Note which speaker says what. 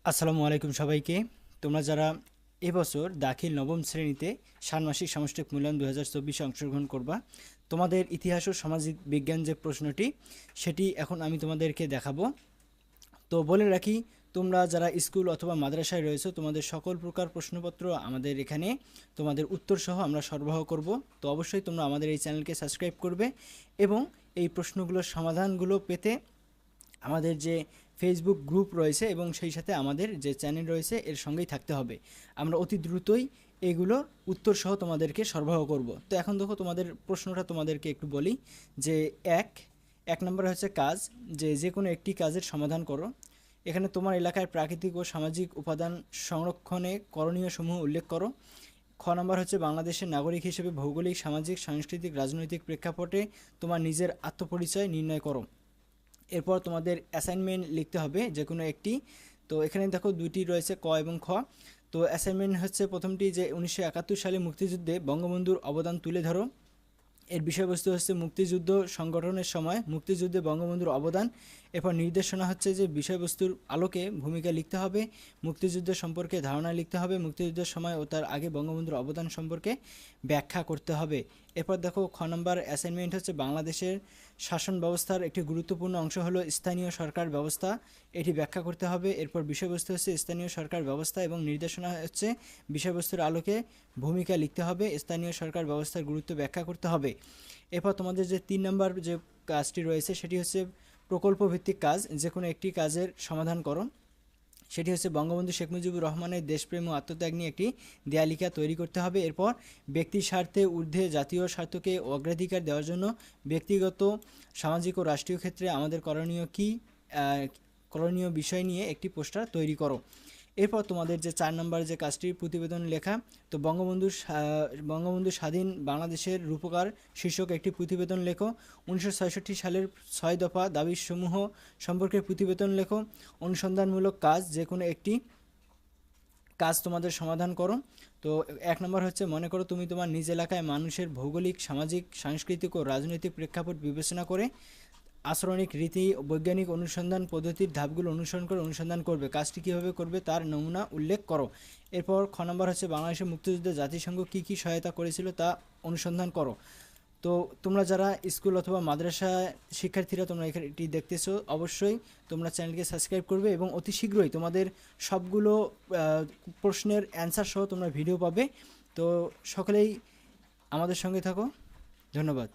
Speaker 1: আসসালামু আলাইকুম সবাইকে। তোমরা যারা এবছর দাখিল নবম শ্রেণীতে ষান্মাসিক সামষ্টিক মূল্যায়ন 2024 অংশগ্রহণ করবা, তোমাদের ইতিহাস ও সামাজিক বিজ্ঞান যে প্রশ্নটি সেটি এখন আমি তোমাদেরকে দেখাবো। তো বলে রাখি, তোমরা যারা স্কুল অথবা মাদ্রাসায় রয়েছো, তোমাদের সকল প্রকার প্রশ্নপত্র আমাদের এখানে তোমাদের উত্তর সহ আমরা সরবরাহ করব। তো অবশ্যই তোমরা আমাদের এই চ্যানেলকে সাবস্ক্রাইব করবে এবং এই প্রশ্নগুলোর সমাধানগুলো পেতে আমাদের যে ফেসবুক গ্রুপ রয়েছে এবং সেই সাথে আমাদের যে চ্যানেল রয়েছে এর সঙ্গেই থাকতে হবে। আমরা অতি দ্রুতই এগুলোর উত্তর সহ তোমাদেরকে সরবরাহ করব। তো এখন দেখো, তোমাদের প্রশ্নটা তোমাদেরকে একটু বলি যে এক নম্বরে হচ্ছে কাজ, যে কোনো একটি কাজের সমাধান করো। এখানে তোমার এলাকায় প্রাকৃতিক ও সামাজিক উপাদান সংরক্ষণে করণীয় সমূহ উল্লেখ করো। খ নম্বর হচ্ছে বাংলাদেশের নাগরিক হিসেবে ভৌগোলিক, সামাজিক, সাংস্কৃতিক, রাজনৈতিক প্রেক্ষাপটে তোমার নিজের আত্মপরিচয় নির্ণয় করো। এরপর তোমাদের অ্যাসাইনমেন্ট লিখতে হবে যে কোনো একটি। তো এখানে দেখো দুইটি রয়েছে, ক এবং খ। তো অ্যাসাইনমেন্ট হচ্ছে প্রথমটি যে 1971 সালে মুক্তিযুদ্ধে বঙ্গবন্ধুর অবদান তুলে ধরো। এর বিষয়বস্তু হচ্ছে মুক্তিযুদ্ধ সংগঠনের সময় মুক্তিযুদ্ধে বঙ্গবন্ধুর অবদান। এরপর নির্দেশনা হচ্ছে যে বিষয়বস্তুর আলোকে ভূমিকা লিখতে হবে, মুক্তিযুদ্ধ সম্পর্কে ধারণা লিখতে হবে, মুক্তিযুদ্ধের সময় ও তার আগে বঙ্গবন্ধুর অবদান সম্পর্কে ব্যাখ্যা করতে হবে। এরপর দেখো, খ নম্বর অ্যাসাইনমেন্ট হচ্ছে বাংলাদেশের শাসন ব্যবস্থার একটি গুরুত্বপূর্ণ অংশ হলো স্থানীয় সরকার ব্যবস্থা, এটি ব্যাখ্যা করতে হবে। এরপর বিষয়বস্তু হচ্ছে স্থানীয় সরকার ব্যবস্থা এবং নির্দেশনা হচ্ছে বিষয়বস্তুর আলোকে ভূমিকা লিখতে হবে, স্থানীয় সরকার ব্যবস্থার গুরুত্ব ব্যাখ্যা করতে হবে। এরপর তোমাদের যে 3 নম্বর যে কাজটি রয়েছে সেটি হচ্ছে প্রকল্প ভিত্তিক কাজ, যে কোনো একটি কাজের সমাধান করো। সেটি হচ্ছে বঙ্গবন্ধু শেখ মুজিবুর রহমানের দেশপ্রেম ও আত্মত্যাগ নিয়ে একটি দেয়ালিকা তৈরি করতে হবে। এরপর ব্যক্তির স্বার্থে ঊর্ধ্বে জাতীয় স্বার্থকে অগ্রাধিকার দেওয়ার জন্য ব্যক্তিগত, সামাজিক ও রাষ্ট্রীয় ক্ষেত্রে আমাদের করণীয় বিষয় নিয়ে একটি পোস্টার তৈরি করো। এরপর তোমাদের যে 4 নম্বর যে কাজটির প্রতিবেদন লেখা। তো বঙ্গবন্ধু স্বাধীন বাংলাদেশের রূপকার শীর্ষক একটি প্রতিবেদন লেখো। 1966 সালের 6 দফা দাবিসমূহ সম্পর্কে প্রতিবেদন লেখো। অনুসন্ধানমূলক কাজ, যে কোনো একটি কাজ তোমাদের সমাধান করো। তো 1 নম্বর হচ্ছে, মনে করো তুমি তোমার নিজ এলাকায় মানুষের ভৌগোলিক, সামাজিক, সাংস্কৃতিক ও রাজনৈতিক প্রেক্ষাপট বিবেচনা করে আচরণিক রীতি, বৈজ্ঞানিক অনুসন্ধান পদ্ধতির ধাপগুলো অনুসরণ করে অনুসন্ধান করবে। কাজটি কীভাবে করবে তার নমুনা উল্লেখ করো। এরপর খ নম্বর হচ্ছে, বাংলাদেশের মুক্তিযুদ্ধে জাতিসংঘ কী কী সহায়তা করেছিল তা অনুসন্ধান করো। তো তোমরা যারা স্কুল অথবা মাদ্রাসা শিক্ষার্থীরা তোমরা এটি দেখতেছো, অবশ্যই তোমরা চ্যানেলকে সাবস্ক্রাইব করবে এবং অতি শীঘ্রই তোমাদের সবগুলো প্রশ্নের অ্যান্সার সহ তোমরা ভিডিও পাবে। তো সকলেই আমাদের সঙ্গে থাকো। ধন্যবাদ।